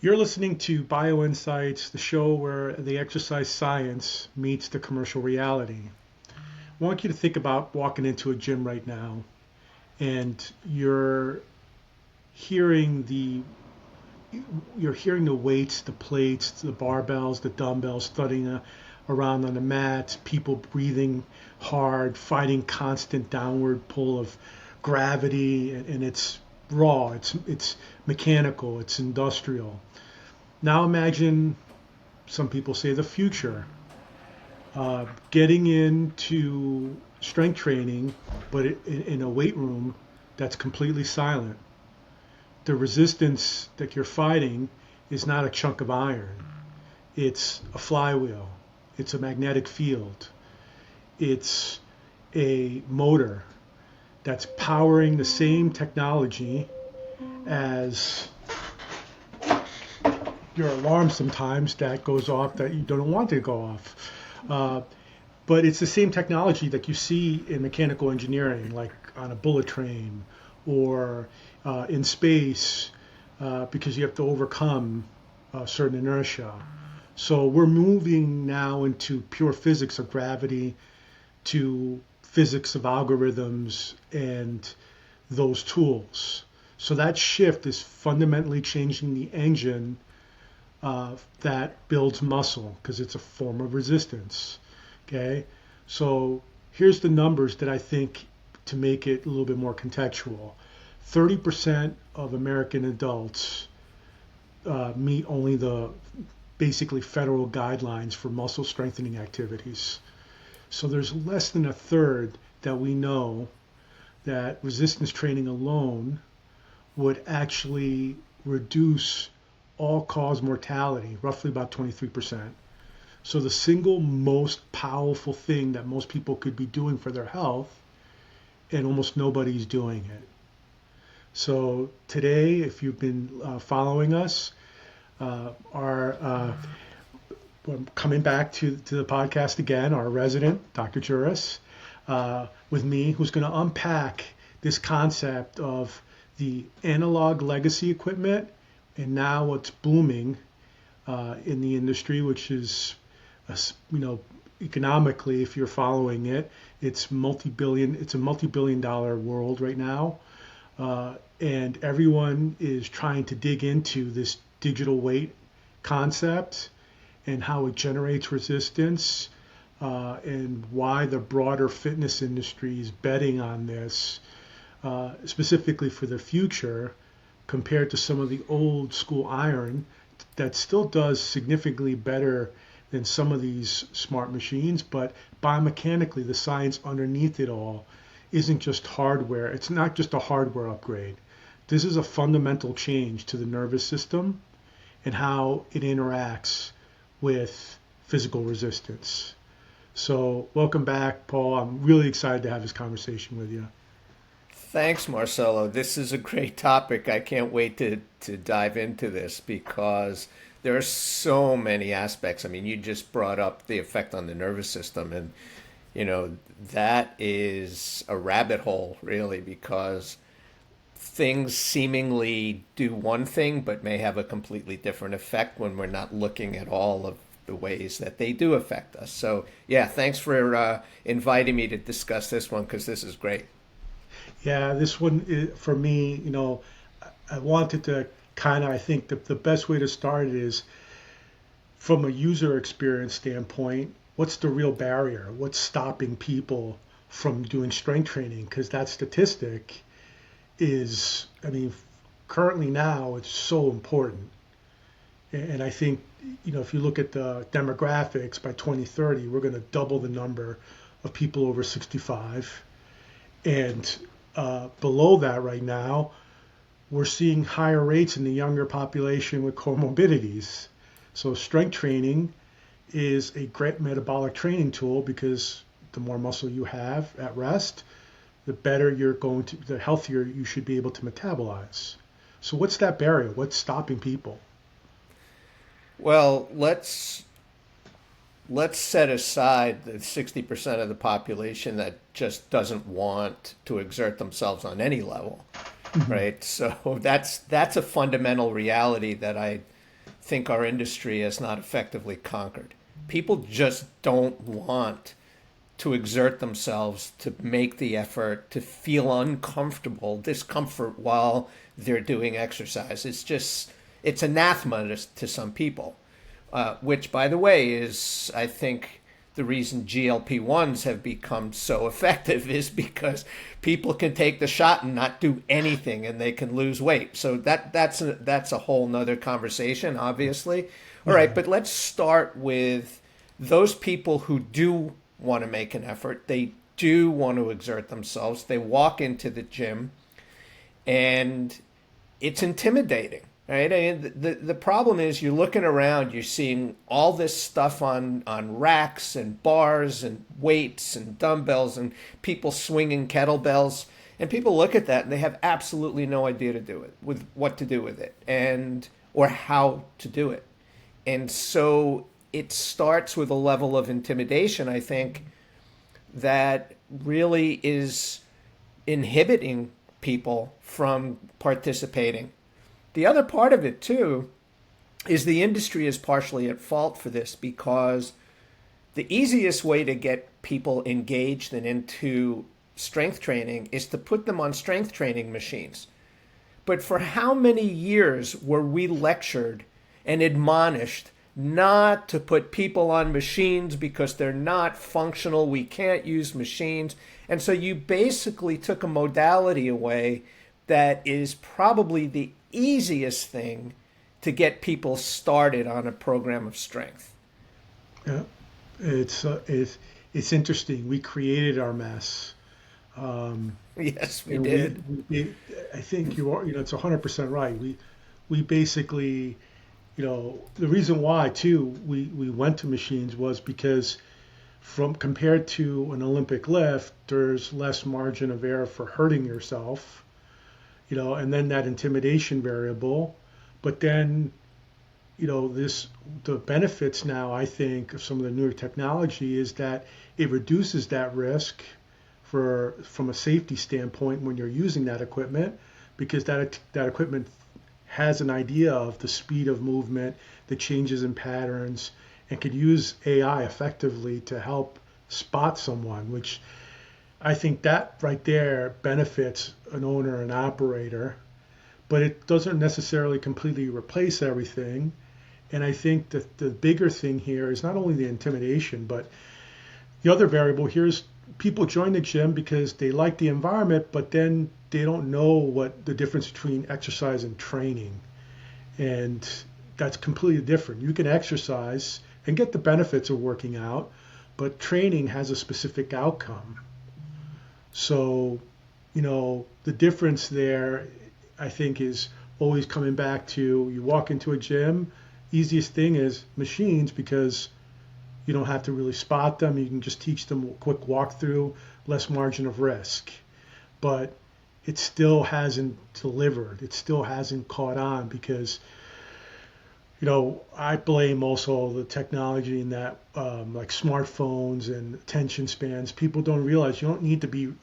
You're listening to BioInsights, the show where the exercise science meets the commercial reality. I want you to think about walking into a gym right now and hearing the you're hearing the weights, the plates, the barbells, the dumbbells thudding around on the mats, people breathing hard, fighting constant downward pull of gravity, and it's raw, it's mechanical, it's industrial. Now imagine, some people say, the future, getting into strength training, but in a weight room that's completely silent. The resistance that you're fighting is not a chunk of iron. It's a flywheel. It's a magnetic field. It's a motor that's powering the same technology as your alarm sometimes that goes off that you don't want to go off. But it's the same technology that you see in mechanical engineering, like on a bullet train or in space, because you have to overcome certain inertia. So we're moving now into pure physics of gravity to physics of algorithms and those tools. So that shift is fundamentally changing the engine that builds muscle because it's a form of resistance. Okay, so here's the numbers that I think to make it a little bit more contextual. 30% of American adults meet only the basically federal guidelines for muscle strengthening activities. So there's less than a third that we know that resistance training alone would actually reduce all-cause mortality, roughly about 23%. So the single most powerful thing that most people could be doing for their health, and almost nobody's doing it. So today, if you've been following us, we're coming back to the podcast again, our resident, Dr. Juris, with me, who's going to unpack this concept of the analog legacy equipment and now what's booming in the industry, which is, economically, if you're following it, it's a multi-billion-dollar world right now. And everyone is trying to dig into this digital weight concept and how it generates resistance, and why the broader fitness industry is betting on this, specifically for the future, compared to some of the old school iron that still does significantly better than some of these smart machines, but biomechanically, the science underneath it all isn't just hardware. It's not just a hardware upgrade. This is a fundamental change to the nervous system and how it interacts with physical resistance. So welcome back, Paul. I'm really excited to have this conversation with you. Thanks, Marcelo. This is a great topic. I can't wait to dive into this because there are so many aspects. I mean, you just brought up the effect on the nervous system, and that is a rabbit hole, really, because things seemingly do one thing but may have a completely different effect when we're not looking at all of the ways that they do affect us. So, yeah, thanks for inviting me to discuss this one because this is great. Yeah, this one for me, I wanted to I think the best way to start it is from a user experience standpoint, what's the real barrier? What's stopping people from doing strength training? Because that statistic is, currently now it's so important. And I think, if you look at the demographics by 2030, we're going to double the number of people over 65. And below that right now, we're seeing higher rates in the younger population with comorbidities. So strength training is a great metabolic training tool because the more muscle you have at rest, the healthier you should be able to metabolize. So what's that barrier? What's stopping people? Well, let's set aside the 60% of the population that just doesn't want to exert themselves on any level. Mhm. right? So that's a fundamental reality that I think our industry has not effectively conquered. People just don't want to exert themselves, to make the effort, to feel uncomfortable, discomfort while they're doing exercise. It's anathema to some people, which, by the way, is, I think, the reason GLP-1s have become so effective is because people can take the shot and not do anything and they can lose weight. So that's a whole nother conversation, obviously. All Yeah. right, but let's start with those people who do want to make an effort. They do want to exert themselves. They walk into the gym and it's intimidating, right? I mean, the problem is you're looking around, you're seeing all this stuff on racks and bars and weights and dumbbells and people swinging kettlebells. And people look at that and they have absolutely no idea to do it with what to do with it and or how to do it. And so it starts with a level of intimidation, I think, that really is inhibiting people from participating. The other part of it, too, is the industry is partially at fault for this because the easiest way to get people engaged and into strength training is to put them on strength training machines. But for how many years were we lectured and admonished not to put people on machines because they're not functional? We can't use machines. And so you basically took a modality away that is probably the easiest thing to get people started on a program of strength. Yeah. It's interesting. We created our mess. Um, Yes, we and did. I think it's 100% right. We basically, the reason why too we went to machines was because from compared to an Olympic lift, there's less margin of error for hurting yourself, and then that intimidation variable. But then, the benefits now, I think, of some of the newer technology is that it reduces that risk from a safety standpoint when you're using that equipment, because that equipment has an idea of the speed of movement, the changes in patterns, and could use AI effectively to help spot someone, which I think that right there benefits an owner and operator, but it doesn't necessarily completely replace everything. And I think that the bigger thing here is not only the intimidation, but the other variable here is people join the gym because they like the environment, but then they don't know what the difference between exercise and training. And that's completely different. You can exercise and get the benefits of working out, but training has a specific outcome. So, the difference there, I think, is always coming back to you walk into a gym, easiest thing is machines because you don't have to really spot them. You can just teach them a quick walkthrough, less margin of risk. But it still hasn't delivered. It still hasn't caught on because, I blame also the technology in that, like smartphones and attention spans. People don't realize you don't need to be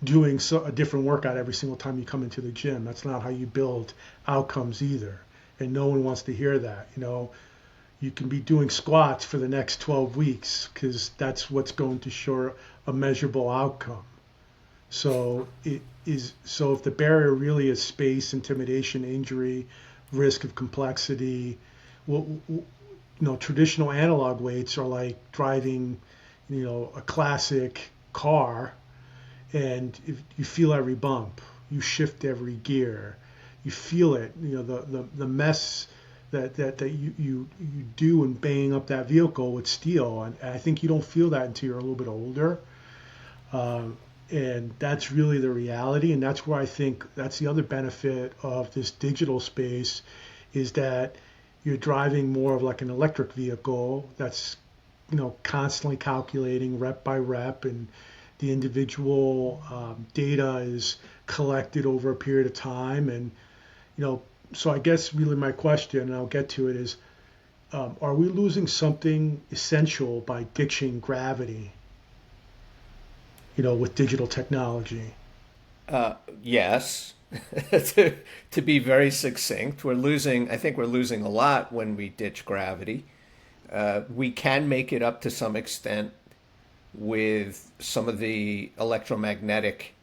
doing a different workout every single time you come into the gym. That's not how you build outcomes either. And no one wants to hear that. You can be doing squats for the next 12 weeks because that's what's going to show a measurable outcome. So if the barrier really is space, intimidation, injury, risk of complexity, well, traditional analog weights are like driving, a classic car, and if you feel every bump, you shift every gear, you feel it, the mess that you do in banging up that vehicle with steel. And I think you don't feel that until you're a little bit older. And that's really the reality. And that's where I think that's the other benefit of this digital space is that you're driving more of like an electric vehicle that's, constantly calculating rep by rep, and the individual data is collected over a period of time. And, so I guess really my question, and I'll get to it, is are we losing something essential by ditching gravity, with digital technology? Yes. To be very succinct, I think we're losing a lot when we ditch gravity. We can make it up to some extent with some of the electromagnetic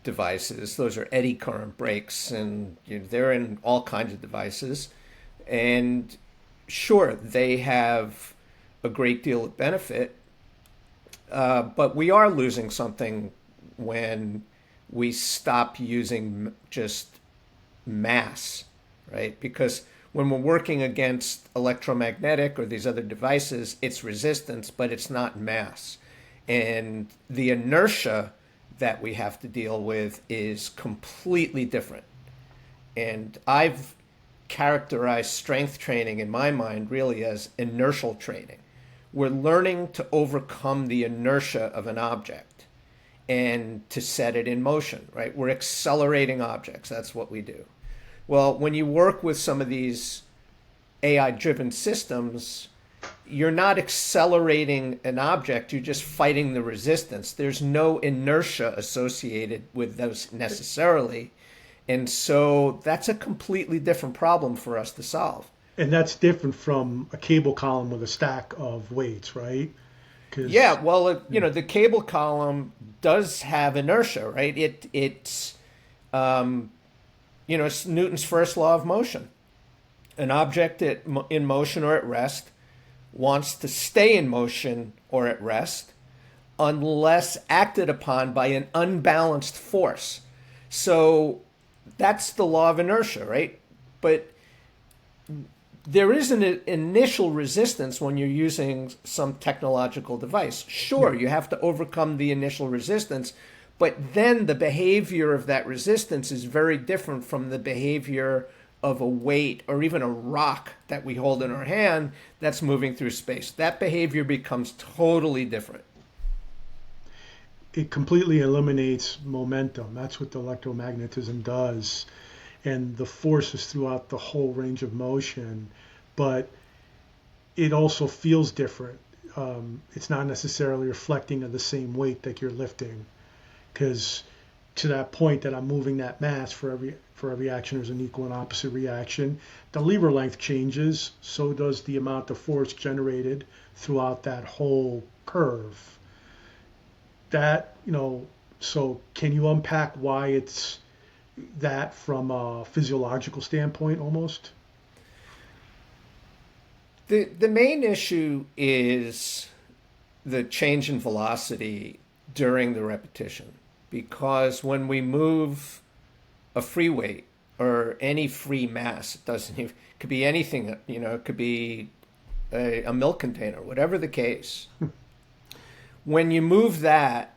devices. Those are eddy current brakes, and they're in all kinds of devices. And sure, they have a great deal of benefit, but we are losing something when we stop using just mass, right? Because when we're working against electromagnetic or these other devices, it's resistance, but it's not mass. And the inertia that we have to deal with is completely different. And I've characterized strength training in my mind really as inertial training. We're learning to overcome the inertia of an object and to set it in motion, right? We're accelerating objects. That's what we do. Well, when you work with some of these AI-driven systems, you're not accelerating an object, you're just fighting the resistance. There's no inertia associated with those necessarily. And so that's a completely different problem for us to solve. And that's different from a cable column with a stack of weights, right? Yeah, well, the cable column does have inertia, right? It's Newton's first law of motion. An object in motion or at rest wants to stay in motion or at rest unless acted upon by an unbalanced force. So that's the law of inertia, right? But there is an initial resistance when you're using some technological device. Sure, you have to overcome the initial resistance, but then the behavior of that resistance is very different from the behavior of a weight or even a rock that we hold in our hand that's moving through space. That behavior becomes totally different. It completely eliminates momentum. That's what the electromagnetism does. And the force is throughout the whole range of motion, but it also feels different. It's not necessarily reflecting of the same weight that you're lifting, because to that point that I'm moving that mass for every action, there's an equal and opposite reaction. The lever length changes, so does the amount of force generated throughout that whole curve. So can you unpack why it's that from a physiological standpoint almost? The main issue is the change in velocity during the repetition, because when we move a free weight or any free mass, it could be anything, it could be a milk container, whatever the case. When you move that,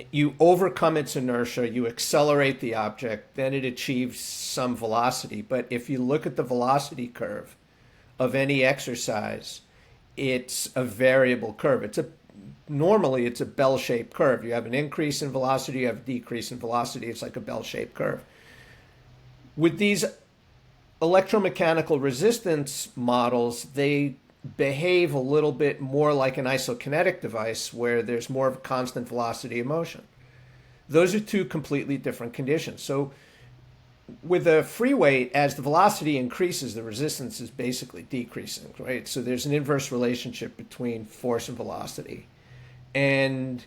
you overcome its inertia, you accelerate the object, then it achieves some velocity. But if you look at the velocity curve of any exercise, it's a variable curve. Normally it's a bell-shaped curve. You have an increase in velocity, you have a decrease in velocity. It's like a bell-shaped curve. With these electromechanical resistance models, they behave a little bit more like an isokinetic device where there's more of a constant velocity of motion. Those are two completely different conditions. So with a free weight, as the velocity increases, the resistance is basically decreasing, right? So there's an inverse relationship between force and velocity. And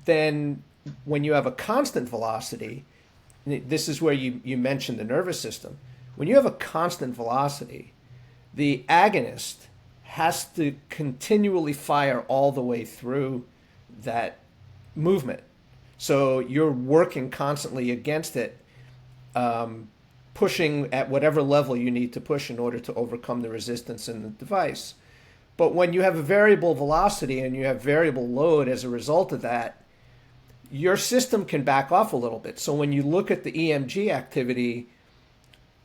then when you have a constant velocity, this is where you mentioned the nervous system. When you have a constant velocity, the agonist has to continually fire all the way through that movement. So you're working constantly against it, pushing at whatever level you need to push in order to overcome the resistance in the device. But when you have a variable velocity and you have variable load as a result of that, your system can back off a little bit. So when you look at the EMG activity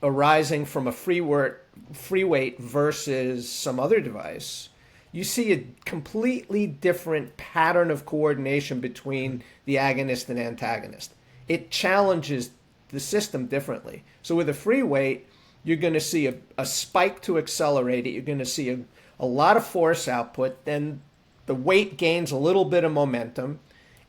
arising from a free weight versus some other device, you see a completely different pattern of coordination between the agonist and antagonist. It challenges the system differently. So with a free weight, you're going to see a spike to accelerate it. You're going to see a lot of force output. Then the weight gains a little bit of momentum.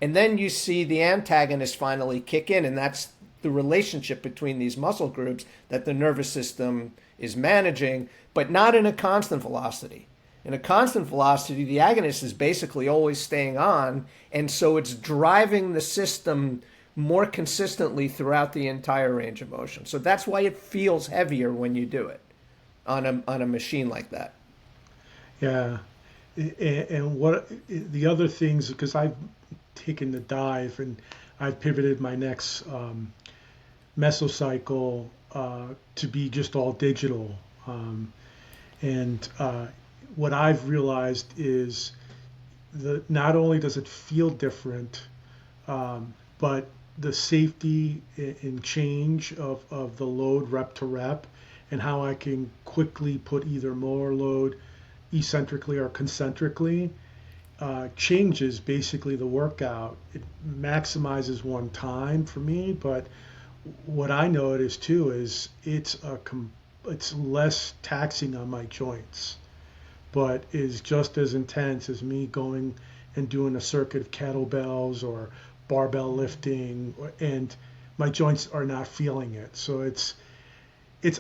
And then you see the antagonist finally kick in, and that's the relationship between these muscle groups that the nervous system is managing, but not in a constant velocity. In a constant velocity, the agonist is basically always staying on, and so it's driving the system more consistently throughout the entire range of motion. So that's why it feels heavier when you do it on a machine like that. Yeah. And what the other things, because I've taken the dive and I've pivoted my next mesocycle to be just all digital. And what I've realized is that not only does it feel different, but the safety in change of the load rep to rep and how I can quickly put either more load eccentrically or concentrically changes basically the workout. It maximizes one time for me, but what I notice too is it's less taxing on my joints, but is just as intense as me going and doing a circuit of kettlebells or barbell lifting, and my joints are not feeling it. So it's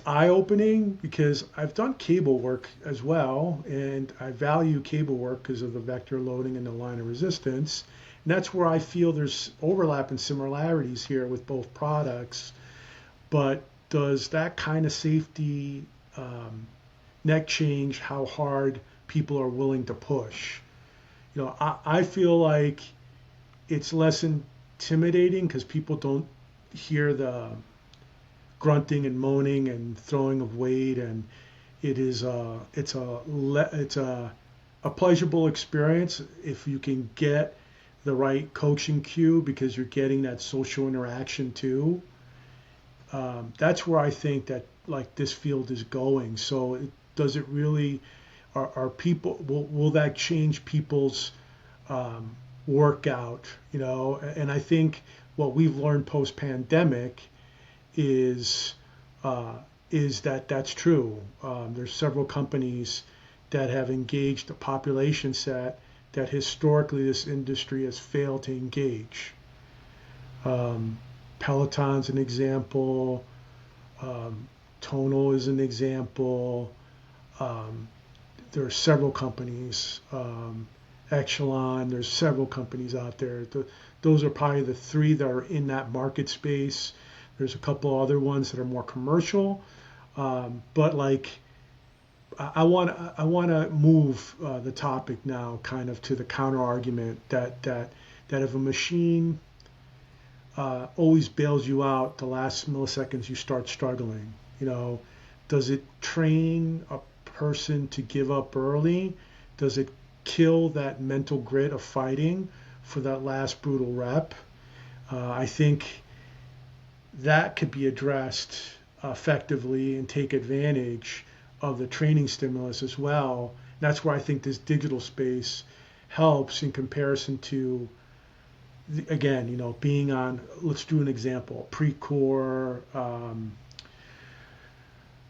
eye-opening because I've done cable work as well, and I value cable work because of the vector loading and the line of resistance. And that's where I feel there's overlap and similarities here with both products. But does that kind of safety neck change how hard people are willing to push? You know, I feel like it's less intimidating because people don't hear the grunting and moaning and throwing of weight, and it's a pleasurable experience if you can get the right coaching cue because you're getting that social interaction too. That's where I think that like this field is going. So does it really are people will that change people's workout, you know? And I think what we've learned post pandemic is that that's true. There's several companies that have engaged a population set that historically this industry has failed to engage. Peloton's an example. Tonal is an example. There are several companies. Echelon, there's several companies out there. Those are probably the three that are in that market space. There's a couple other ones that are more commercial, but like I want to move the topic now kind of to the counter argument that if a machine always bails you out the last milliseconds you start struggling, you know, does it train a person to give up early? Does it kill that mental grit of fighting for that last brutal rep? I think that could be addressed effectively and take advantage of the training stimulus as well. That's where I think this digital space helps in comparison to, again, you know, being on, let's do an example, Precor,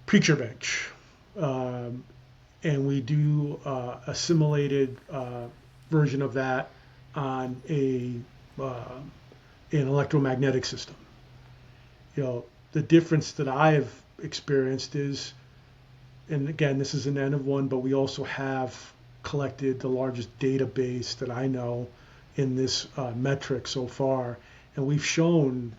preacher bench. And we do a simulated version of that on an electromagnetic system. You know, the difference that I have experienced is, and again, this is an N of one, but we also have collected the largest database that I know in this metric so far. And we've shown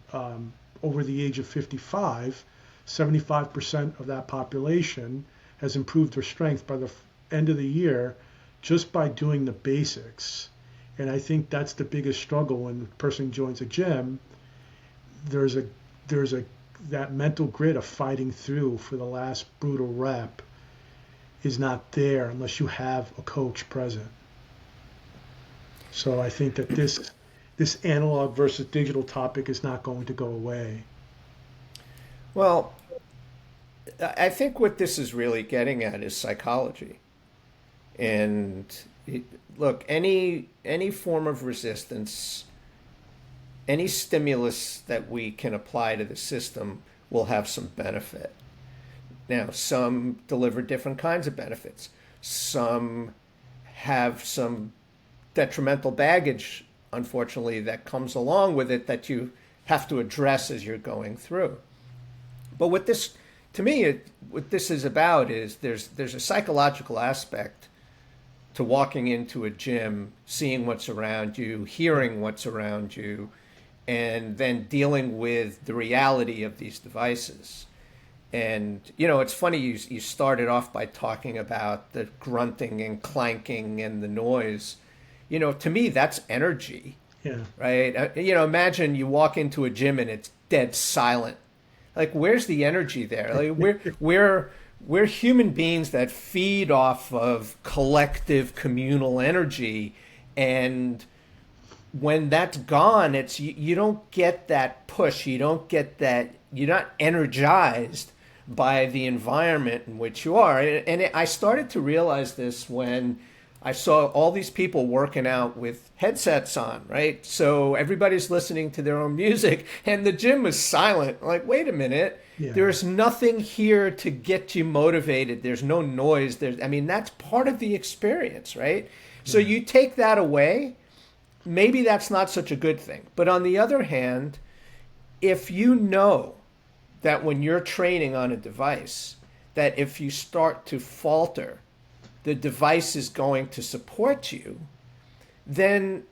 over the age of 55, 75% of that population has improved their strength by the end of the year just by doing the basics. And I think that's the biggest struggle when a person joins a gym. There's that mental grit of fighting through for the last brutal rep is not there unless you have a coach present. So I think that this analog versus digital topic is not going to go away. Well, I think what this is really getting at is psychology. And look, any form of resistance, any stimulus that we can apply to the system will have some benefit. Now, some deliver different kinds of benefits. Some have some detrimental baggage unfortunately, that comes along with it that you have to address as you're going through. But what this, to me, what this is about is there's a psychological aspect to walking into a gym, seeing what's around you, hearing what's around you, and then dealing with the reality of these devices. And, it's funny, you started off by talking about the grunting and clanking and the noise. To me, that's energy, Yeah. right? Imagine you walk into a gym and it's dead silent. Like, where's the energy there? Like, we're human beings that feed off of collective communal energy, and when that's gone, it's you don't get that push. You don't get that. You're not energized by the environment in which you are. And I started to realize this when I saw all these people working out with headsets on, right? So everybody's listening to their own music and the gym was silent. Like, wait a minute. Yeah. There's nothing here to get you motivated. There's no noise. That's part of the experience, right? So you take that away, maybe that's not such a good thing. But on the other hand, if you know that when you're training on a device, that if you start to falter, the device is going to support you, then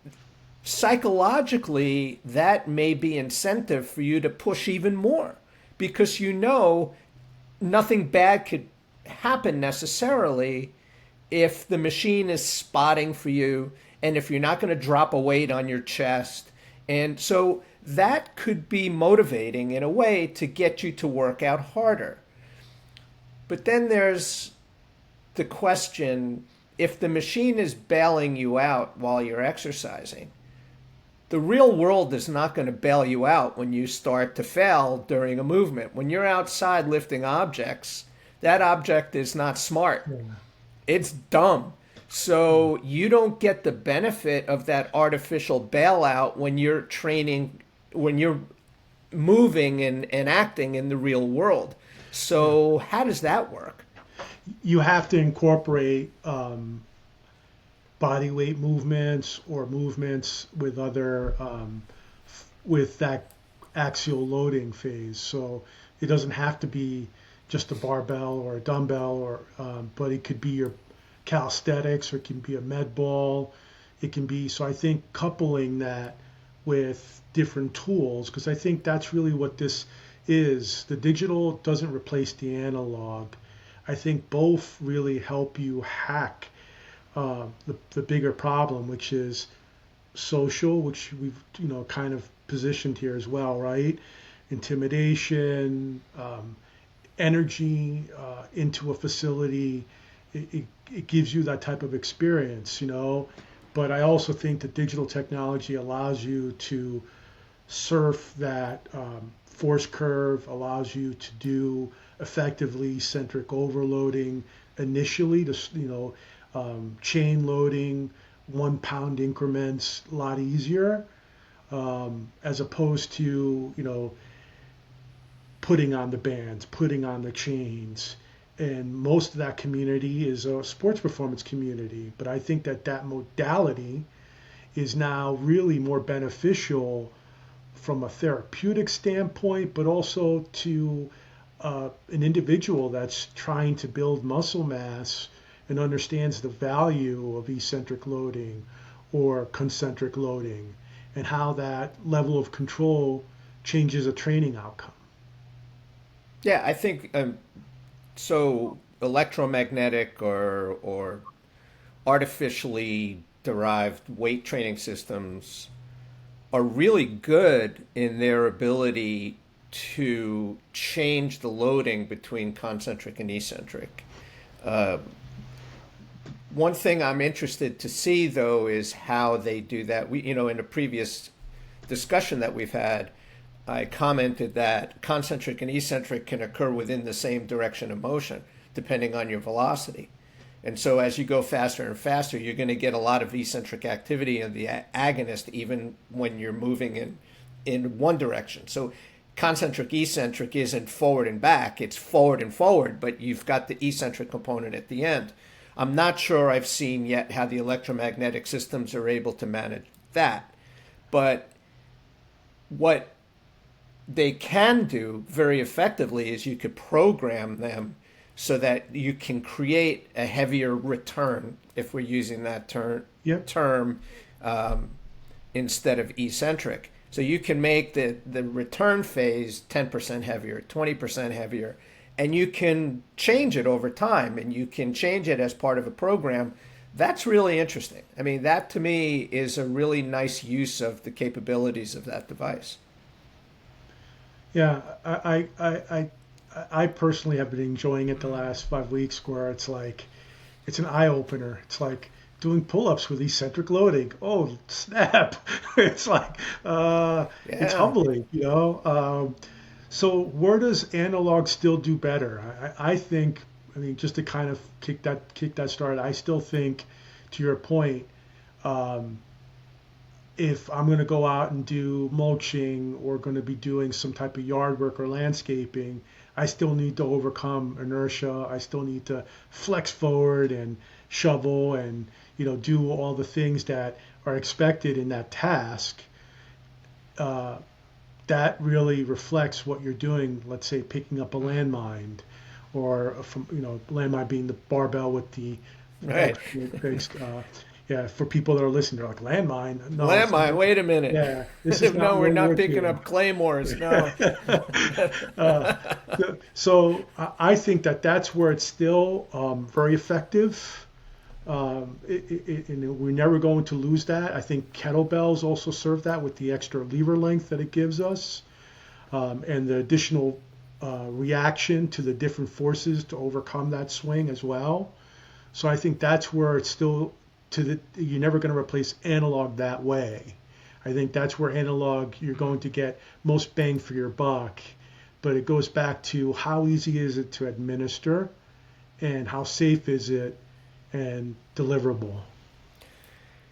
psychologically that may be incentive for you to push even more, because nothing bad could happen necessarily if the machine is spotting for you and if you're not going to drop a weight on your chest. And so that could be motivating in a way to get you to work out harder. But then there's the question, if the machine is bailing you out while you're exercising, the real world is not going to bail you out when you start to fail during a movement. When you're outside lifting objects, that object is not smart. Yeah. It's dumb. So you don't get the benefit of that artificial bailout when you're training, when you're moving and acting in the real world. So how does that work? You have to incorporate body weight movements or movements with other with that axial loading phase. So it doesn't have to be just a barbell or a dumbbell, or but it could be your calisthenics, or it can be a med ball. It can be, so I think coupling that with different tools, because I think that's really what this is. The digital doesn't replace the analog. I think both really help you hack the bigger problem, which is social, which we've kind of positioned here as well, right? Intimidation, energy into a facility. It gives you that type of experience, But I also think that digital technology allows you to surf that force curve, allows you to do effectively eccentric overloading initially, chain loading, 1 pound increments, a lot easier, as opposed to, putting on the bands, putting on the chains. And most of that community is a sports performance community. But I think that modality is now really more beneficial from a therapeutic standpoint, but also to an individual that's trying to build muscle mass and understands the value of eccentric loading or concentric loading and how that level of control changes a training outcome. Yeah, I think so. Electromagnetic or artificially derived weight training systems are really good in their ability to change the loading between concentric and eccentric. One thing I'm interested to see, though, is how they do that. In a previous discussion that we've had, I commented that concentric and eccentric can occur within the same direction of motion, depending on your velocity. And so as you go faster and faster, you're going to get a lot of eccentric activity in the agonist, even when you're moving in one direction. So concentric eccentric isn't forward and back, it's forward and forward, but you've got the eccentric component at the end. I'm not sure I've seen yet how the electromagnetic systems are able to manage that. But what they can do very effectively is you could program them so that you can create a heavier return, if we're using that Yep. term instead of eccentric. So you can make the return phase 10% heavier, 20% heavier, and you can change it over time, and you can change it as part of a program. That's really interesting. I mean, that to me is a really nice use of the capabilities of that device. Yeah, I personally have been enjoying it the last 5 weeks, where it's like it's an eye opener. It's like doing pull-ups with eccentric loading. Oh, snap! It's like it's Yeah. humbling, you know. So where does analog still do better? I think, I mean, just to kind of kick that started, I still think, to your point, um, if I'm going to go out and do mulching or going to be doing some type of yard work or landscaping, I still need to overcome inertia. I still need to flex forward and shovel and, do all the things that are expected in that task. Uh, that really reflects what you're doing. Let's say picking up a landmine, or from landmine being the barbell with the Right. yeah, for people that are listening, they're like, landmine? No, it's Landmine, not. wait a minute. Yeah, this is not No, we're World not War picking II. up claymores. No. uh, so I think that that's where it's still very effective. And we're never going to lose that. I think kettlebells also serve that with the extra lever length that it gives us, and the additional reaction to the different forces to overcome that swing as well. So I think that's where it's still you're never going to replace analog that way. I think that's where analog, you're going to get most bang for your buck, but it goes back to how easy is it to administer, and how safe is it and deliverable.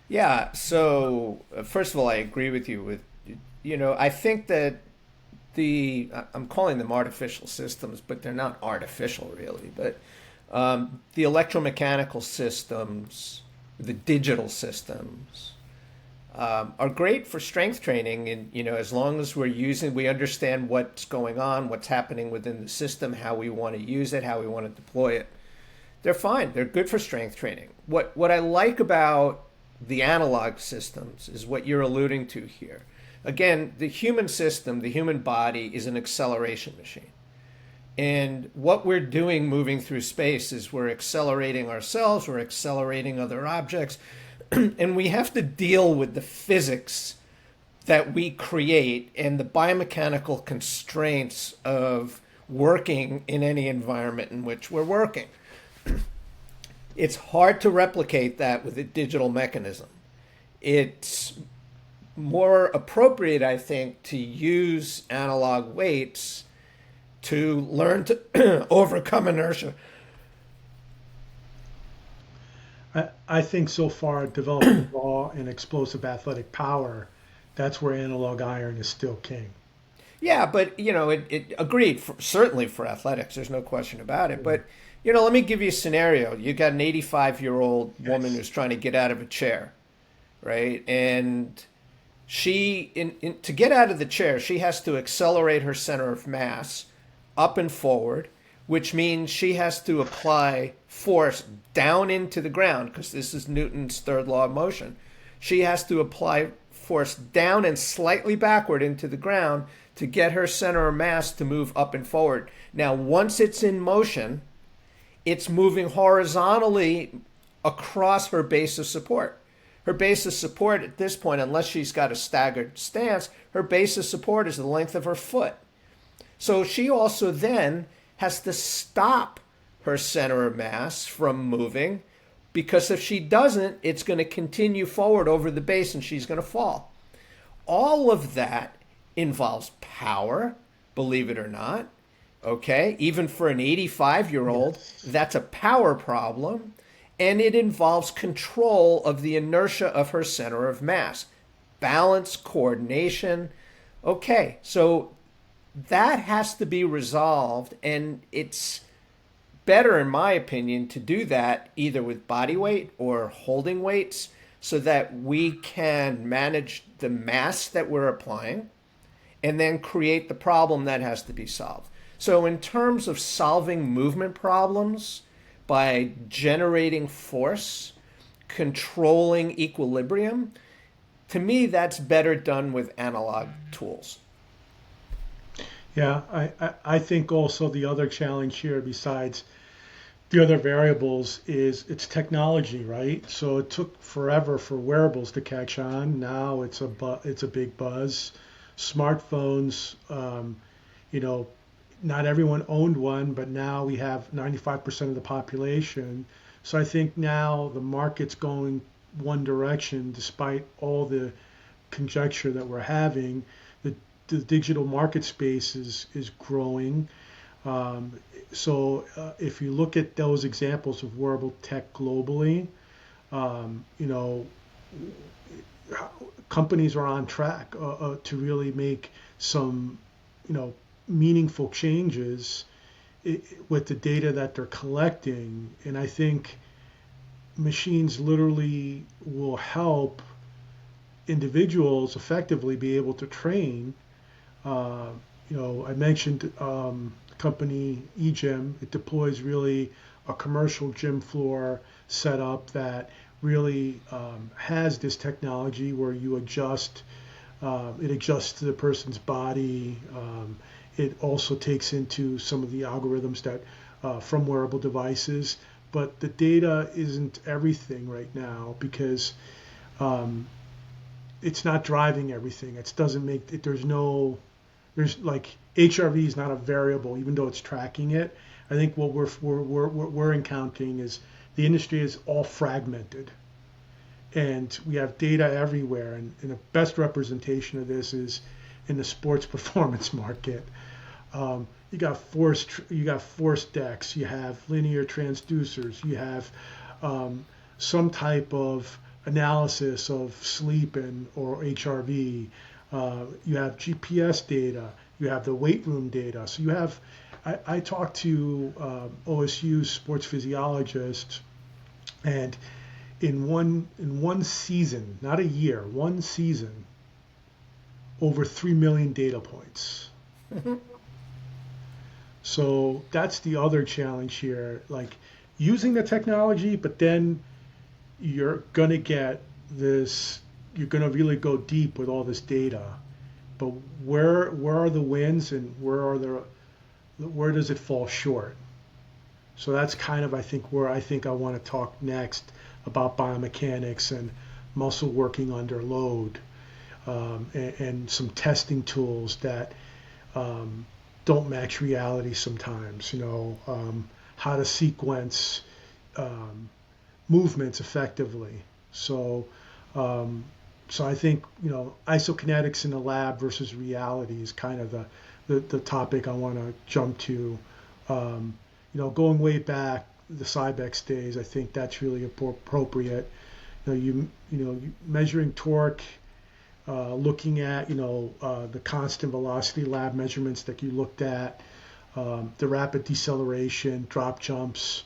Yeah. So, first of all, I agree with you. I think that I'm calling them artificial systems, but they're not artificial really. But the electromechanical systems, the digital systems, are great for strength training, and as long as we understand what's going on, what's happening within the system, how we want to use it, how we want to deploy it, they're fine. They're good for strength training. What I like about the analog systems is what you're alluding to here. Again, the human system, the human body, is an acceleration machine. And what we're doing moving through space is we're accelerating ourselves, we're accelerating other objects, and we have to deal with the physics that we create and the biomechanical constraints of working in any environment in which we're working. It's hard to replicate that with a digital mechanism. It's more appropriate, I think, to use analog weights to learn to overcome inertia. I think so far developing raw and explosive athletic power, that's where analog iron is still king. Yeah, but it agreed certainly for athletics. There's no question about it. But let me give you a scenario. You got an 85-year-old woman Yes. who's trying to get out of a chair, right? And to get out of the chair, she has to accelerate her center of mass up and forward, which means she has to apply force down into the ground, because this is Newton's third law of motion. She has to apply force down and slightly backward into the ground to get her center of mass to move up and forward. Now, once it's in motion, it's moving horizontally across her base of support. Her base of support at this point, unless she's got a staggered stance, her base of support is the length of her foot. So she also then has to stop her center of mass from moving, because if she doesn't, it's going to continue forward over the base and she's going to fall. All of that involves power, believe it or not. Okay, even for an 85-year-old, Yes. that's a power problem, and it involves control of the inertia of her center of mass, balance, coordination. Okay, so that has to be resolved, and it's better, in my opinion, to do that either with body weight or holding weights, so that we can manage the mass that we're applying and then create the problem that has to be solved. So in terms of solving movement problems by generating force, controlling equilibrium, to me, that's better done with analog tools. Yeah, I think also the other challenge here, besides the other variables, is it's technology, right? So it took forever for wearables to catch on. Now it's a big buzz. Smartphones, you know, not everyone owned one, but now we have 95% of the population. So I think now the market's going one direction, despite all the conjecture that we're having. The digital market space is growing. If you look at those examples of wearable tech globally, you know, companies are on track to really make some, you know, meaningful changes with the data that they're collecting. And I think machines literally will help individuals effectively be able to train. You know, I mentioned the company eGym. It deploys really a commercial gym floor setup that really has this technology where you adjust. It adjusts to the person's body. It also takes into some of the algorithms that from wearable devices. But the data isn't everything right now because it's not driving everything. It doesn't make it. There's like HRV is not a variable, even though it's tracking it. I think what we're encountering is the industry is all fragmented, and we have data everywhere. And the best representation of this is in the sports performance market. You got force decks, you have linear transducers, you have some type of analysis of sleep or HRV. You have GPS data, you have the weight room data. So you have, I talked to OSU sports physiologists, and in one season, not a year, one season, over 3 million data points. So that's the other challenge here, like using the technology, but then you're gonna get this, you're gonna really go deep with all this data. But where are the wins and where does it fall short? So that's kind of, I think, where I want to talk next about biomechanics and muscle working under load, and some testing tools that don't match reality sometimes. You know, how to sequence movements effectively. So I think, you know, isokinetics in the lab versus reality is kind of the topic I want to jump to. You know, going way back, the Cybex days, I think that's really appropriate. You know, measuring torque, looking at, you know, the constant velocity lab measurements that you looked at, the rapid deceleration, drop jumps.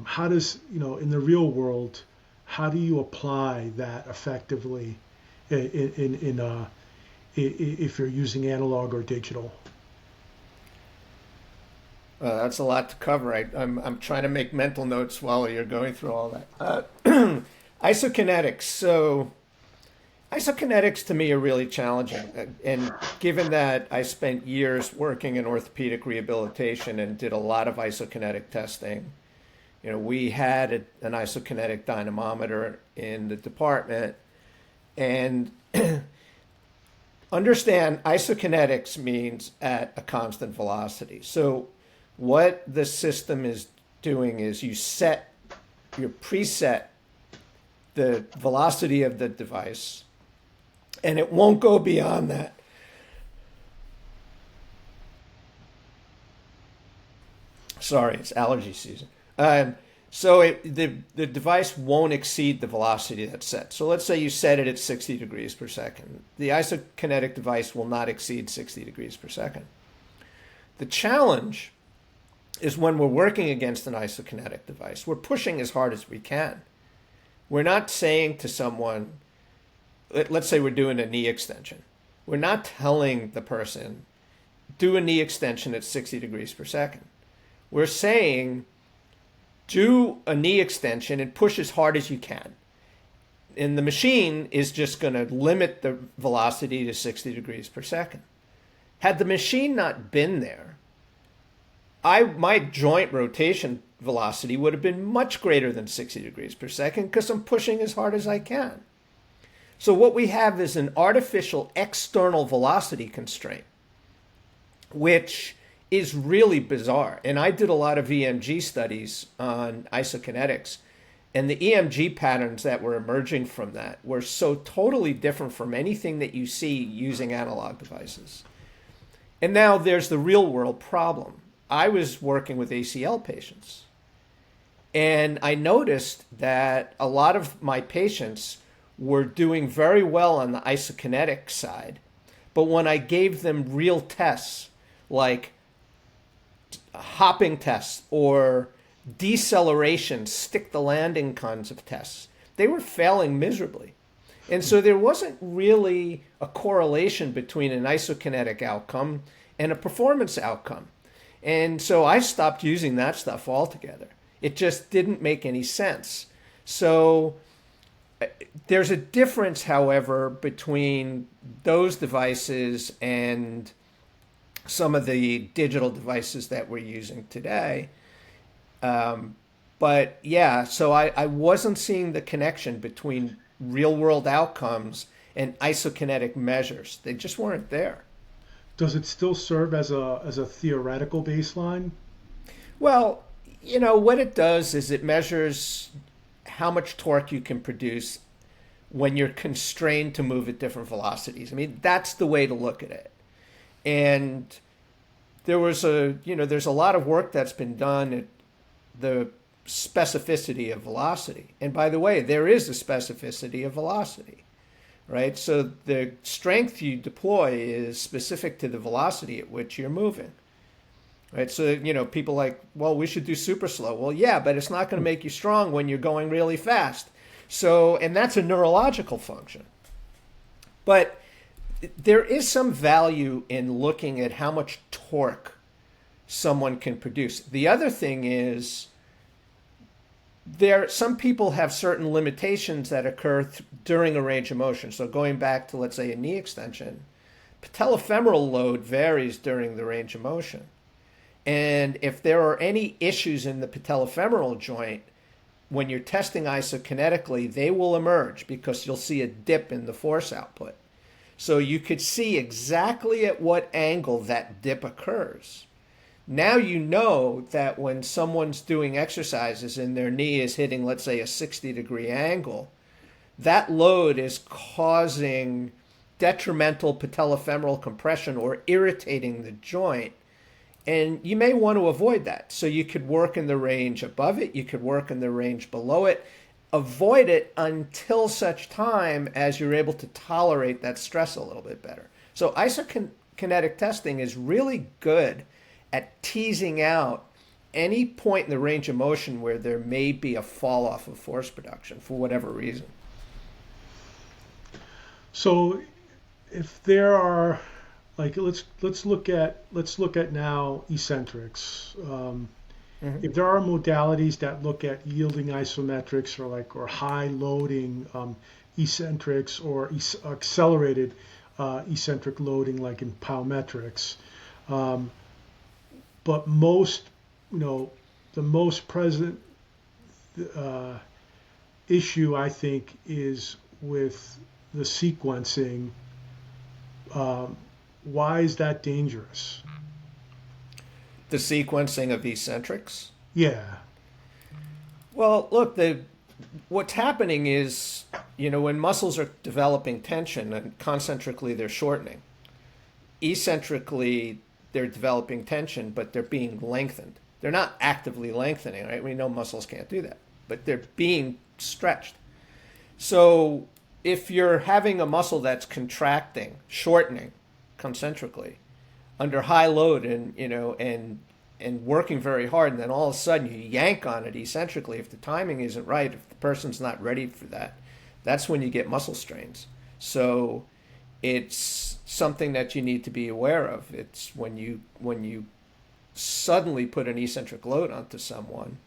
How does, you know, in the real world, how do you apply that effectively if you're using analog or digital? That's a lot to cover. I'm trying to make mental notes while you're going through all that. Isokinetics. So isokinetics to me are really challenging. And given that I spent years working in orthopedic rehabilitation and did a lot of isokinetic testing, you know, we had an isokinetic dynamometer in the department, and understand isokinetics means at a constant velocity. So what the system is doing is you preset the velocity of the device, and it won't go beyond that. Sorry, it's allergy season. So the device won't exceed the velocity that's set. So let's say you set it at 60 degrees per second. The isokinetic device will not exceed 60 degrees per second. The challenge is when we're working against an isokinetic device, we're pushing as hard as we can. We're not saying to someone, let's say we're doing a knee extension. We're not telling the person, do a knee extension at 60 degrees per second. We're saying, do a knee extension and push as hard as you can. And the machine is just going to limit the velocity to 60 degrees per second. Had the machine not been there, my joint rotation velocity would have been much greater than 60 degrees per second because I'm pushing as hard as I can. So what we have is an artificial external velocity constraint, which is really bizarre. And I did a lot of EMG studies on isokinetics, and the EMG patterns that were emerging from that were so totally different from anything that you see using analog devices. And now there's the real world problem. I was working with ACL patients, and I noticed that a lot of my patients were doing very well on the isokinetic side, but when I gave them real tests, like hopping tests or deceleration, stick the landing kinds of tests, they were failing miserably. And so there wasn't really a correlation between an isokinetic outcome and a performance outcome. And so I stopped using that stuff altogether. It just didn't make any sense. So there's a difference, however, between those devices and some of the digital devices that we're using today. But yeah, so I wasn't seeing the connection between real world outcomes and isokinetic measures. They just weren't there. Does it still serve as a theoretical baseline? Well, what it does is it measures how much torque you can produce when you're constrained to move at different velocities. I mean, that's the way to look at it. And there's a lot of work that's been done at the specificity of velocity. And by the way, there is a specificity of velocity, right? So the strength you deploy is specific to the velocity at which you're moving, right? So, people like, well, we should do super slow. Well, yeah, but it's not going to make you strong when you're going really fast. So, and that's a neurological function. But there is some value in looking at how much torque someone can produce. The other thing is some people have certain limitations that occur during a range of motion. So going back to, let's say, a knee extension, patellofemoral load varies during the range of motion. And if there are any issues in the patellofemoral joint, when you're testing isokinetically, they will emerge because you'll see a dip in the force output. So you could see exactly at what angle that dip occurs. Now you know that when someone's doing exercises and their knee is hitting, let's say, a 60-degree angle, that load is causing detrimental patellofemoral compression or irritating the joint. And you may want to avoid that. So you could work in the range above it. You could work in the range below it. Avoid it until such time as you're able to tolerate that stress a little bit better. So isokinetic testing is really good at teasing out any point in the range of motion where there may be a fall off of force production for whatever reason. So if there are, like, let's look at now eccentrics. If there are modalities that look at yielding isometrics or high loading eccentrics or accelerated eccentric loading, like in biometrics, but the most present issue, I think, is with the sequencing. Why is that dangerous? The sequencing of eccentrics? Yeah. Well, look, what's happening is, when muscles are developing tension and concentrically they're shortening, eccentrically they're developing tension, but they're being lengthened. They're not actively lengthening, right? We know muscles can't do that, but they're being stretched. So if you're having a muscle that's contracting, shortening concentrically under high load, and and working very hard, and then all of a sudden you yank on it eccentrically. If the timing isn't right, if the person's not ready for that, that's when you get muscle strains. So it's something that you need to be aware of. It's when you suddenly put an eccentric load onto someone,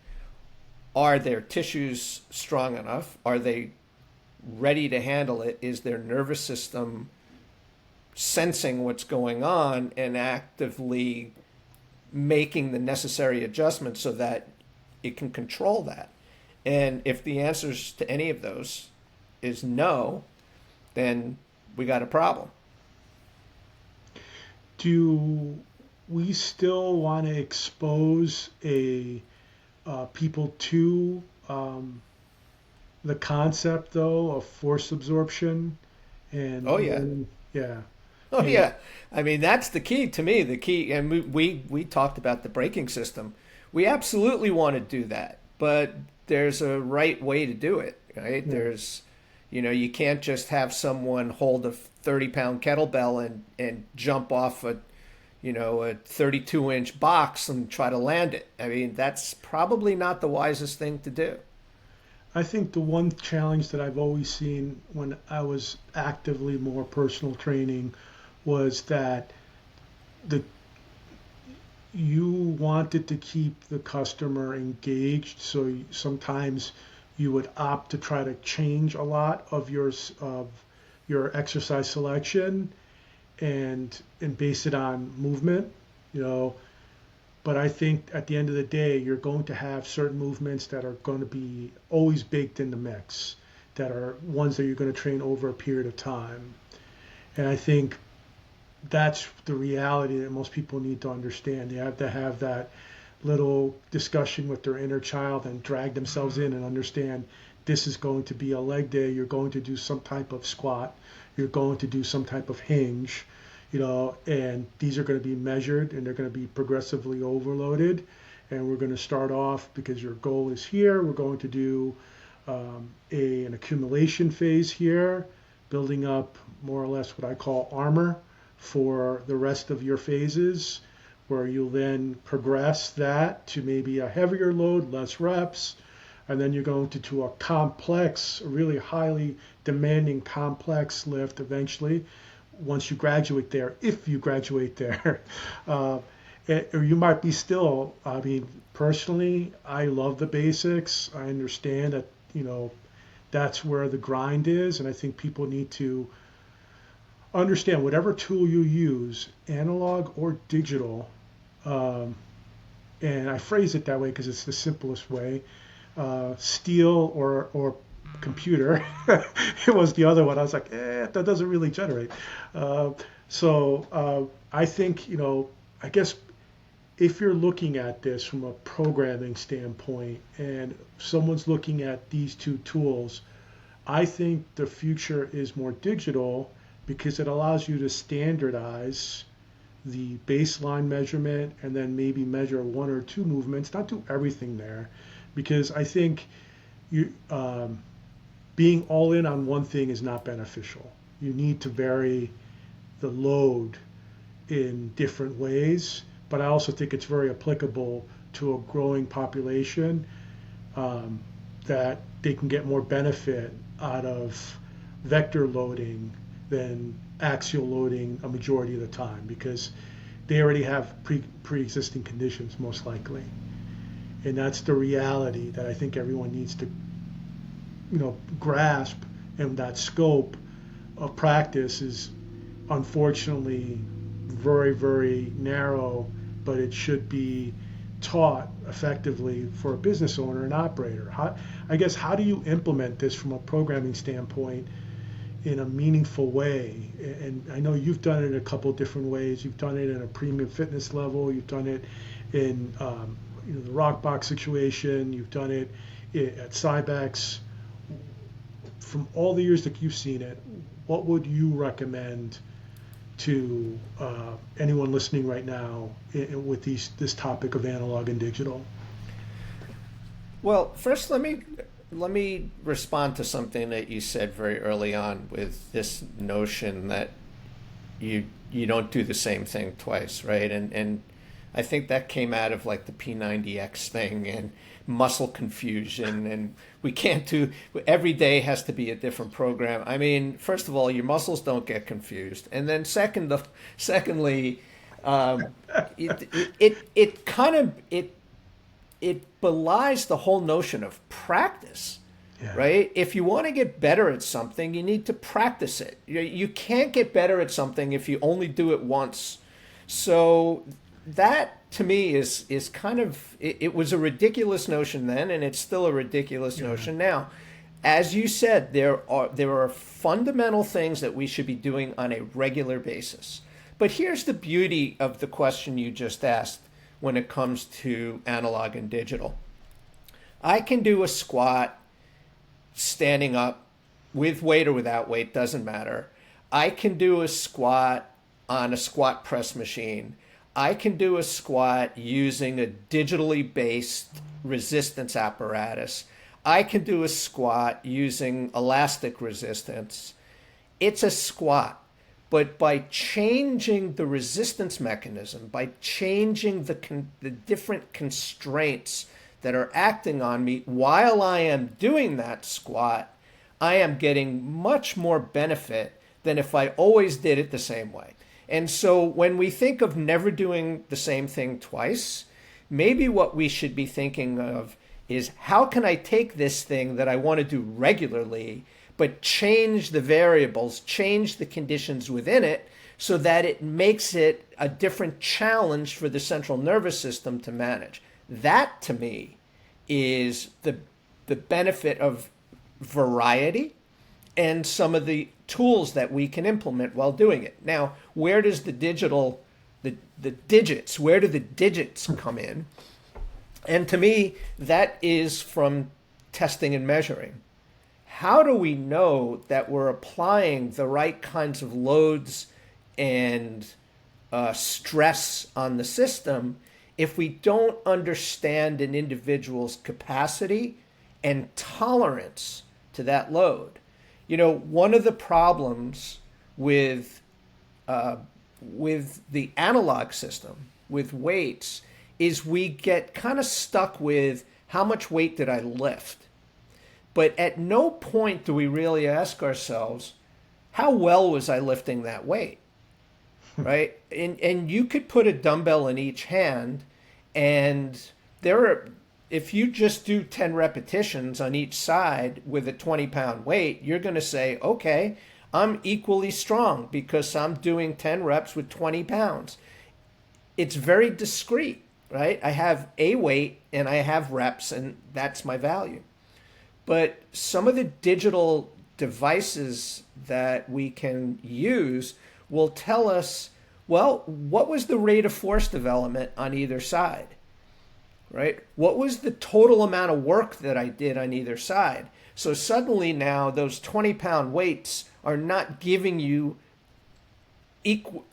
are their tissues strong enough? Are they ready to handle it? Is their nervous system sensing what's going on and actively making the necessary adjustments so that it can control that? And if the answers to any of those is no, then we got a problem. Do we still want to expose people to the concept though of force absorption and Oh yeah. yeah. Oh And yeah. I mean, that's the key to me. The key, and we talked about the braking system. We absolutely want to do that, but there's a right way to do it, right? yeah, There's, you can't just have someone hold a 30-pound kettlebell and jump off a 32-inch box and try to land it. I mean, that's probably not the wisest thing to do. I think the one challenge that I've always seen when I was actively more personal training was that the you wanted to keep the customer engaged, so sometimes you would opt to try to change a lot of your exercise selection and base it on movement, you know. But I think at the end of the day, you're going to have certain movements that are going to be always baked in the mix, that are ones that you're going to train over a period of time. And I think that's the reality that most people need to understand. They have to have that little discussion with their inner child and drag themselves in and understand this is going to be a leg day. You're going to do some type of squat. You're going to do some type of hinge, and these are going to be measured and they're going to be progressively overloaded. And we're going to start off because your goal is here. We're going to do an accumulation phase here, building up more or less what I call armor for the rest of your phases, where you'll then progress that to maybe a heavier load, less reps, and then you're going to do a complex, really highly demanding complex lift eventually, once you graduate there, if you graduate there. Or you might be still, I mean, personally, I love the basics. I understand that, that's where the grind is, and I think people need to understand whatever tool you use, analog or digital, and I phrase it that way because it's the simplest way, steel or computer. It was the other one. I was like, that doesn't really generate. So I think, I guess if you're looking at this from a programming standpoint and someone's looking at these two tools, I think the future is more digital because it allows you to standardize the baseline measurement and then maybe measure one or two movements, not do everything there, because I think you being all in on one thing is not beneficial. You need to vary the load in different ways, but I also think it's very applicable to a growing population, that they can get more benefit out of vector loading than axial loading a majority of the time, because they already have pre-existing conditions most likely. And that's the reality that I think everyone needs to grasp. And that scope of practice is unfortunately very, very narrow, but it should be taught effectively for a business owner and operator. How do you implement this from a programming standpoint in a meaningful way? And I know you've done it in a couple different ways. You've done it in a premium fitness level. You've done it in the rock box situation. You've done it at Cybex. From all the years that you've seen it, what would you recommend to anyone listening right now with this topic of analog and digital? Well, first let me respond to something that you said very early on with this notion that you don't do the same thing twice, right? And I think that came out of like the P90X thing and muscle confusion, and we can't do every day has to be a different program. I mean, first of all, your muscles don't get confused, and then secondly, um, it kind of it belies the whole notion of practice, Yeah. right? If you want to get better at something, you need to practice it. You can't get better at something if you only do it once. So that to me is kind of it was a ridiculous notion then, and it's still a ridiculous notion now. As you said, there are fundamental things that we should be doing on a regular basis. But here's the beauty of the question you just asked when it comes to analog and digital. I can do a squat standing up with weight or without weight, doesn't matter. I can do a squat on a squat press machine. I can do a squat using a digitally based resistance apparatus. I can do a squat using elastic resistance. It's a squat. But by changing the resistance mechanism, by changing the different constraints that are acting on me while I am doing that squat, I am getting much more benefit than if I always did it the same way. And so when we think of never doing the same thing twice, maybe what we should be thinking of is how can I take this thing that I want to do regularly, but change the variables, change the conditions within it so that it makes it a different challenge for the central nervous system to manage. That, to me, is the benefit of variety and some of the tools that we can implement while doing it. Now, where does the digits, where do the digits come in? And to me, that is from testing and measuring. How do we know that we're applying the right kinds of loads and stress on the system if we don't understand an individual's capacity and tolerance to that load? You know, one of the problems with the analog system, with weights, is we get kind of stuck with how much weight did I lift? But at no point do we really ask ourselves, how well was I lifting that weight? Right? And you could put a dumbbell in each hand, and if you just do 10 repetitions on each side with a 20-pound weight, you're going to say, okay, I'm equally strong because I'm doing 10 reps with 20 pounds. It's very discrete, right? I have a weight and I have reps, and that's my value. But some of the digital devices that we can use will tell us, well, what was the rate of force development on either side, right? What was the total amount of work that I did on either side? So suddenly now those 20-pound weights are not giving you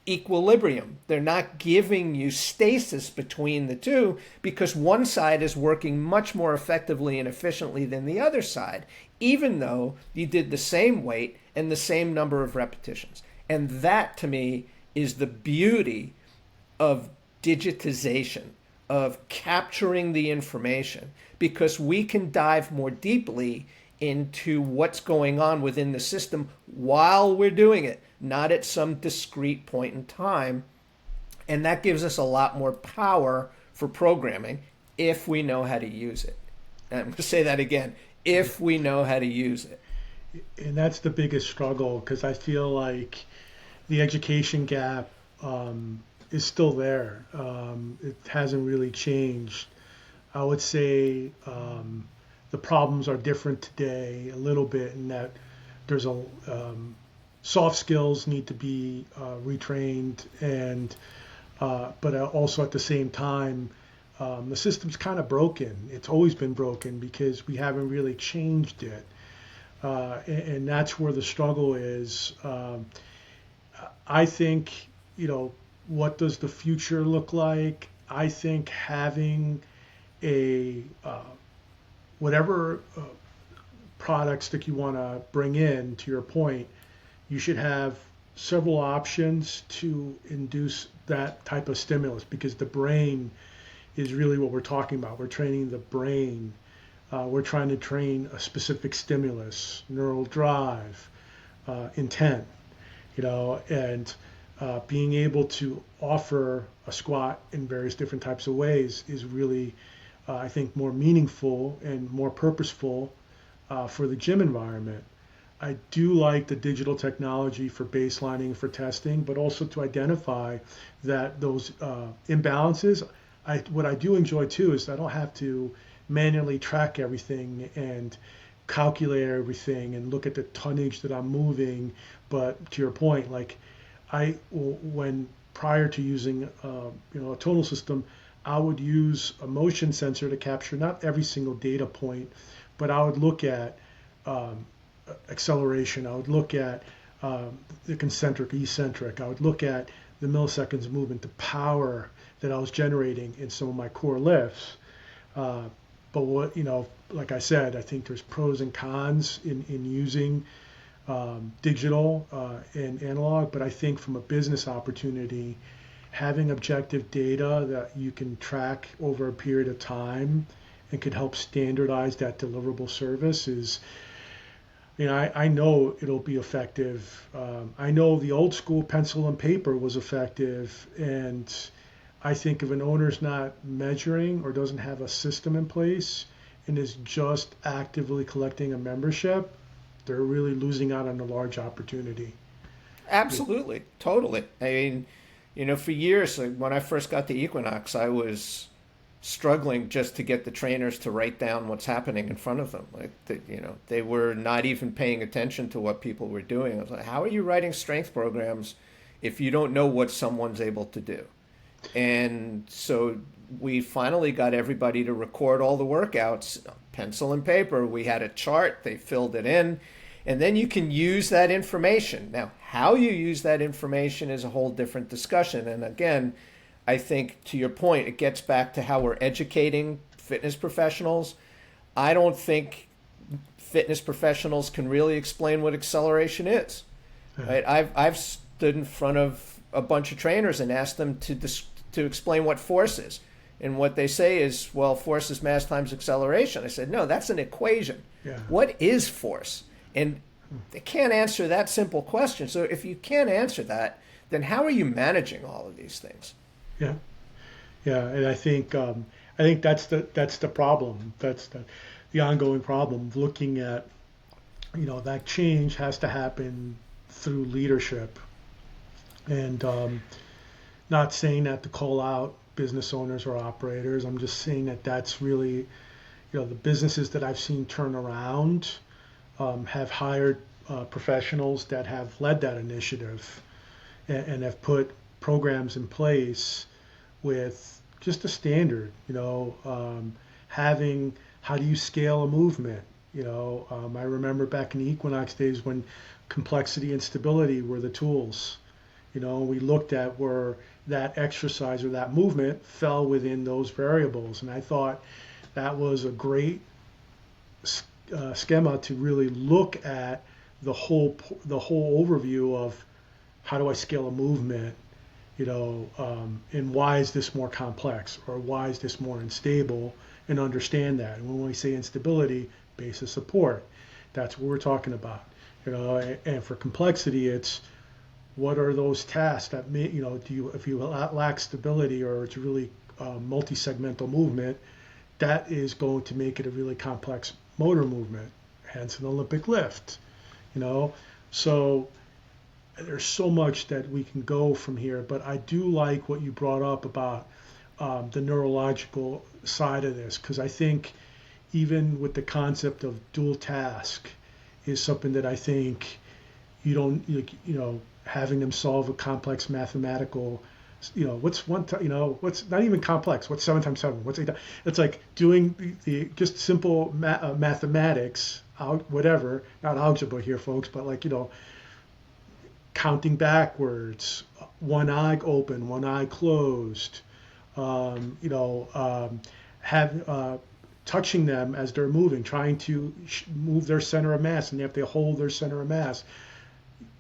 equilibrium. They're not giving you stasis between the two because one side is working much more effectively and efficiently than the other side, even though you did the same weight and the same number of repetitions. And that, to me, is the beauty of digitization, of capturing the information, because we can dive more deeply into what's going on within the system while we're doing it, not at some discrete point in time. And that gives us a lot more power for programming if we know how to use it. And I'm going to say that again, if we know how to use it. And that's the biggest struggle, because I feel like the education gap is still there. It hasn't really changed. I would say the problems are different today a little bit in that there's soft skills need to be retrained, and but also at the same time the system's kind of broken. It's always been broken because we haven't really changed it, and that's where the struggle is. I think, what does the future look like? I think having a whatever products that you want to bring in, to your point, you should have several options to induce that type of stimulus, because the brain is really what we're talking about. We're training the brain. We're trying to train a specific stimulus, neural drive, intent, and being able to offer a squat in various different types of ways is really, I think, more meaningful and more purposeful for the gym environment. I do like the digital technology for baselining, for testing, but also to identify that those imbalances. What I do enjoy too is I don't have to manually track everything and calculate everything and look at the tonnage that I'm moving. But to your point, like when prior to using a tonal system, I would use a motion sensor to capture not every single data point, but I would look at acceleration. I would look at the concentric, eccentric. I would look at the milliseconds movement, the power that I was generating in some of my core lifts. But what, like I said, I think there's pros and cons in using digital and analog. But I think from a business opportunity, having objective data that you can track over a period of time and could help standardize that deliverable service is, I know it'll be effective. I know the old school pencil and paper was effective, and I think if an owner's not measuring or doesn't have a system in place and is just actively collecting a membership, they're really losing out on a large opportunity. Absolutely, totally. I mean, for years, like when I first got the Equinox, I was struggling just to get the trainers to write down what's happening in front of them. Like, they were not even paying attention to what people were doing. I was like, how are you writing strength programs if you don't know what someone's able to do? And so we finally got everybody to record all the workouts, pencil and paper. We had a chart, they filled it in, and then you can use that information. Now, how you use that information is a whole different discussion. And again, I think to your point, it gets back to how we're educating fitness professionals. I don't think fitness professionals can really explain what acceleration is. Right? I've stood in front of a bunch of trainers and asked them to explain what force is. And what they say is, well, force is mass times acceleration. I said, no, that's an equation. Yeah. What is force? And they can't answer that simple question. So if you can't answer that, then how are you managing all of these things? Yeah, yeah, and I think that's the problem. That's the ongoing problem. Looking at, that change has to happen through leadership, and not saying that to call out business owners or operators. I'm just saying that that's really, the businesses that I've seen turn around have hired professionals that have led that initiative and have put programs in place with just a standard, having how do you scale a movement? I remember back in the Equinox days when complexity and stability were the tools. We looked at where that exercise or that movement fell within those variables, and I thought that was a great schema to really look at the whole overview of how do I scale a movement, and why is this more complex or why is this more unstable, and understand that. And when we say instability, basis support, that's what we're talking about. And for complexity, it's what are those tasks that may, if you lack stability or it's really multi-segmental movement, that is going to make it a really complex motor movement, hence an Olympic lift. So there's so much that we can go from here, but I do like what you brought up about the neurological side of this, because I think even with the concept of dual task is something that I think you don't, having them solve a complex mathematical, what's what's not even complex, what's 7 times 7, what's 8, it's like doing the just simple mathematics, whatever, not algebra here, folks, but like, counting backwards, one eye open, one eye closed, touching them as they're moving, trying to move their center of mass, and they have to hold their center of mass.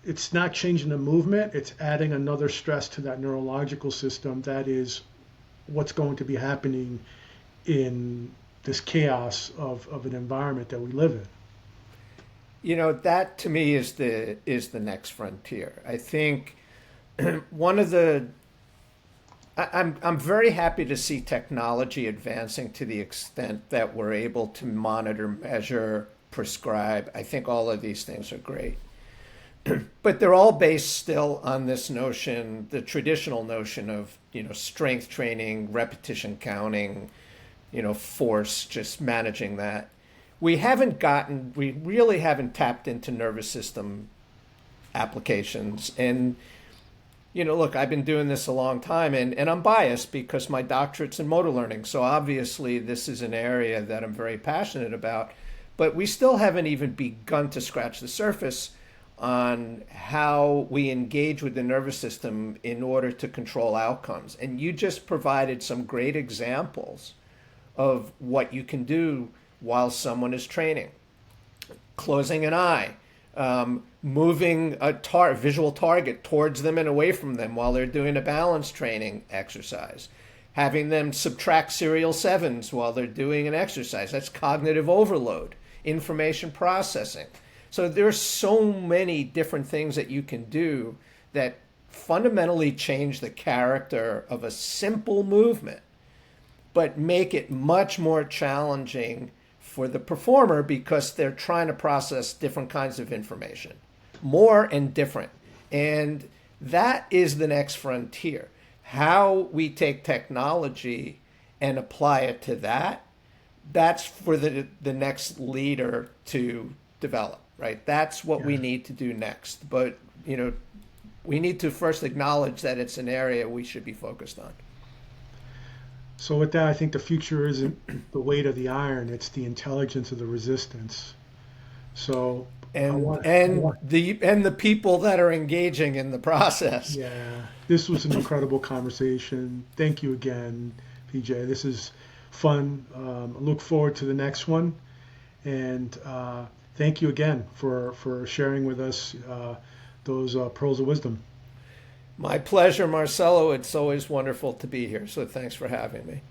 it's not changing the movement, it's adding another stress to that neurological system that is what's going to be happening in this chaos of an environment that we live in. You know, that to me is the next frontier. I think one of the I'm very happy to see technology advancing to the extent that we're able to monitor, measure, prescribe. I think all of these things are great. But they're all based still on this notion, the traditional notion of, strength training, repetition counting, force, just managing that. We really haven't tapped into nervous system applications. And look, I've been doing this a long time, and I'm biased because my doctorate's in motor learning. So obviously, this is an area that I'm very passionate about. But we still haven't even begun to scratch the surface on how we engage with the nervous system in order to control outcomes. And you just provided some great examples of what you can do while someone is training. Closing an eye. Moving a visual target towards them and away from them while they're doing a balance training exercise. Having them subtract serial sevens while they're doing an exercise. That's cognitive overload. Information processing. So there's so many different things that you can do that fundamentally change the character of a simple movement, but make it much more challenging for the performer because they're trying to process different kinds of information, more and different. And that is the next frontier. How we take technology and apply it to that, that's for the next leader to develop, right? That's what we need to do next. But, we need to first acknowledge that it's an area we should be focused on. So with that, I think the future isn't the weight of the iron; it's the intelligence of the resistance. So the people that are engaging in the process. Yeah, this was an incredible conversation. Thank you again, PJ. This is fun. I look forward to the next one, and thank you again for sharing with us those pearls of wisdom. My pleasure, Marcelo. It's always wonderful to be here. So thanks for having me.